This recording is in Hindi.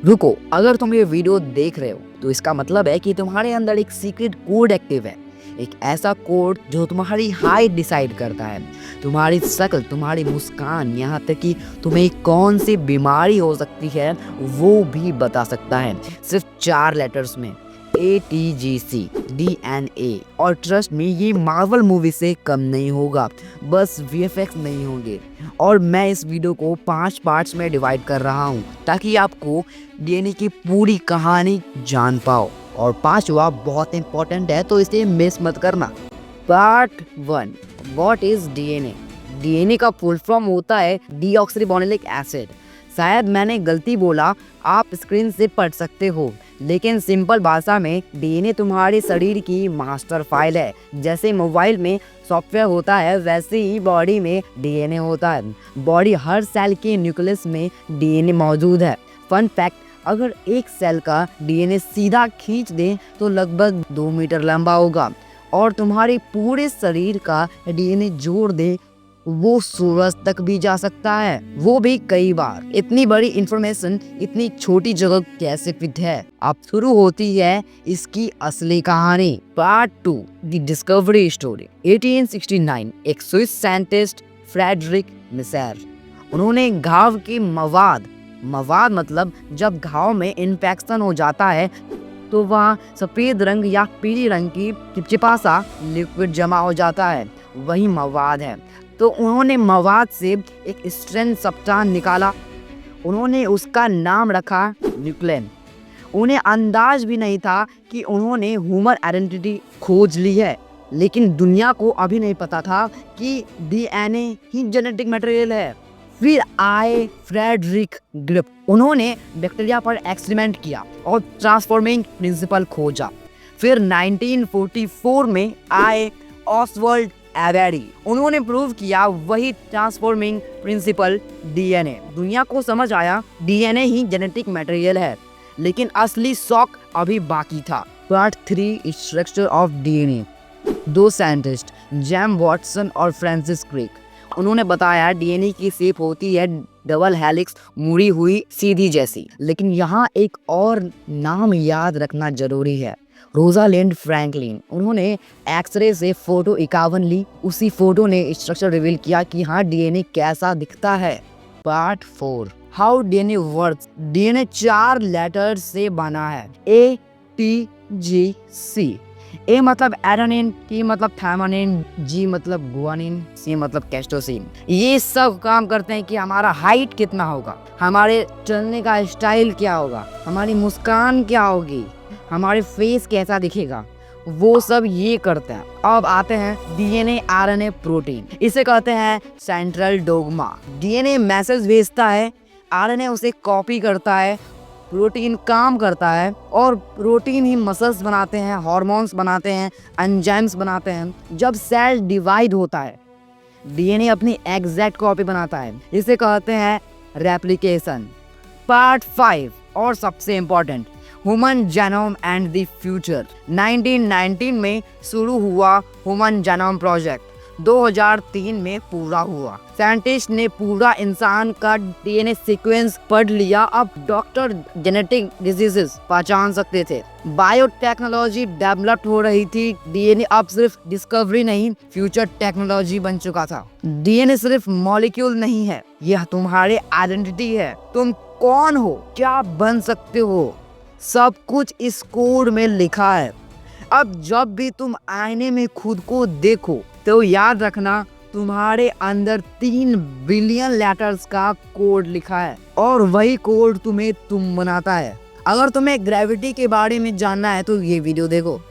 रुको, अगर तुम ये वीडियो देख रहे हो तो इसका मतलब है कि तुम्हारे अंदर एक सीक्रेट कोड एक्टिव है। एक ऐसा कोड जो तुम्हारी हाइट डिसाइड करता है, तुम्हारी शक्ल, तुम्हारी मुस्कान, यहाँ तक कि तुम्हें कौन सी बीमारी हो सकती है वो भी बता सकता है, सिर्फ 4 लेटर्स में, ATGC DNA। और ट्रस्ट में ये मार्वल मूवी से कम नहीं होगा, बस VFX नहीं होंगे। और मैं इस वीडियो को 5 पार्ट्स में डिवाइड कर रहा हूँ ताकि आपको DNA की पूरी कहानी जान पाओ। और 5वां बहुत इंपॉर्टेंट है तो इसे मिस मत करना। Part 1, what is DNA? DNA का फुल फॉर्म होता है डीऑक्सीरिबोनुक्लिक एसिड। शायद मैंने गलती बोला, आप स्क्रीन से पढ़ सकते हो, लेकिन सिंपल भाषा में DNA तुम्हारे शरीर की मास्टर फाइल है। जैसे मोबाइल में सॉफ्टवेयर होता है वैसे ही बॉडी में DNA होता है। बॉडी हर सेल के न्यूक्लियस में DNA मौजूद है। फन फैक्ट, अगर एक सेल का DNA सीधा खींच दें तो लगभग 2 मीटर लंबा होगा, और तुम्हारे पूरे शरीर का DNA जोड़ दें वो सूरज तक भी जा सकता है, वो भी कई बार। इतनी बड़ी इंफॉर्मेशन इतनी छोटी जगह कैसे फिट है? अब शुरू होती है इसकी असली कहानी। Part 2, the discovery story. 1869 एक स्विस साइंटिस्ट फ्रेडरिक मिशेर, उन्होंने घाव के मवाद मतलब जब घाव में इन्फेक्शन हो जाता है तो वहाँ सफेद रंग या पीली रंग की चिपचिपा सा लिक्विड जमा हो जाता है, वही मवाद है। तो उन्होंने मवाद से एक स्ट्रेन सब्सटेंस निकाला, उन्होंने उसका नाम रखा न्यूक्लियन। उन्हें अंदाज भी नहीं था कि उन्होंने ह्यूमन आइडेंटिटी खोज ली है, लेकिन दुनिया को अभी नहीं पता था कि DNA ही जेनेटिक मटेरियल है। फिर आए फ्रेडरिक ग्रिप, उन्होंने बैक्टीरिया पर एक्सपेरिमेंट किया और ट्रांसफॉर्मिंग प्रिंसिपल खोजा। फिर 1944 में आए ऑसवर्ल्ड एवेरी, उन्होंने प्रूव किया वही ट्रांसफॉर्मिंग प्रिंसिपल DNA। दुनिया को समझ आया DNA ही जेनेटिक मटेरियल है, लेकिन असली शॉक अभी बाकी था। Part 3, structure of DNA। 2 scientist, James Watson और फ्रांसिस क्रिक, उन्होंने बताया DNA की शेप होती है डबल हेलिक्स मुड़ी हुई सीधी जैसी। लेकिन यहाँ एक और नाम याद रखना जरूरी है, रोजालिंड फ्रैंकलिन। उन्होंने एक्सरे से फोटो 51 ली, उसी फोटो ने स्ट्रक्चर रिवील किया कि हाँ DNA कैसा दिखता है। Part 4, how DNA works. DNA 4 letter से बना है, ATGC। A मतलब एडेनिन, T मतलब थायमाइन, G मतलब गुआनिन, C मतलब कैस्टोसिन। ये सब काम करते हैं कि हमारा हाइट कितना होगा, हमारे चलने का स्टाइल क्या होगा, हमारी मुस्कान क्या होगी, हमारे फेस कैसा दिखेगा, वो सब ये करते हैं। अब आते हैं DNA RNA प्रोटीन, इसे कहते हैं सेंट्रल डोग्मा। DNA मैसेज भेजता है, RNA उसे कॉपी करता है, प्रोटीन काम करता है, और प्रोटीन ही मसल्स बनाते हैं, हार्मोन्स बनाते हैं, एंजाइम्स बनाते हैं। जब सेल डिवाइड होता है DNA अपनी एग्जैक्ट कॉपी बनाता है, इसे कहते हैं रेप्लिकेशन। पार्ट 5 और सबसे important, human genome and the future. 1919 में शुरू हुआ ह्यूमन जेनोम प्रोजेक्ट, 2003 में पूरा हुआ। साइंटिस्ट ने पूरा इंसान का DNA सीक्वेंस पढ़ लिया। अब डॉक्टर जेनेटिक डिजीजेस पहचान सकते थे, बायोटेक्नोलॉजी डेवलप हो रही थी। DNA अब सिर्फ डिस्कवरी नहीं, फ्यूचर टेक्नोलॉजी बन चुका था। DNA सिर्फ मॉलिक्यूल नहीं है, यह तुम्हारे आइडेंटिटी है। तुम कौन हो, क्या बन सकते हो, सब कुछ इस कोड में लिखा है। अब जब भी तुम आईने में खुद को देखो तो याद रखना तुम्हारे अंदर 3 बिलियन लेटर्स का कोड लिखा है, और वही कोड तुम्हें तुम बनाता है। अगर तुम्हें ग्रेविटी के बारे में जानना है तो ये वीडियो देखो।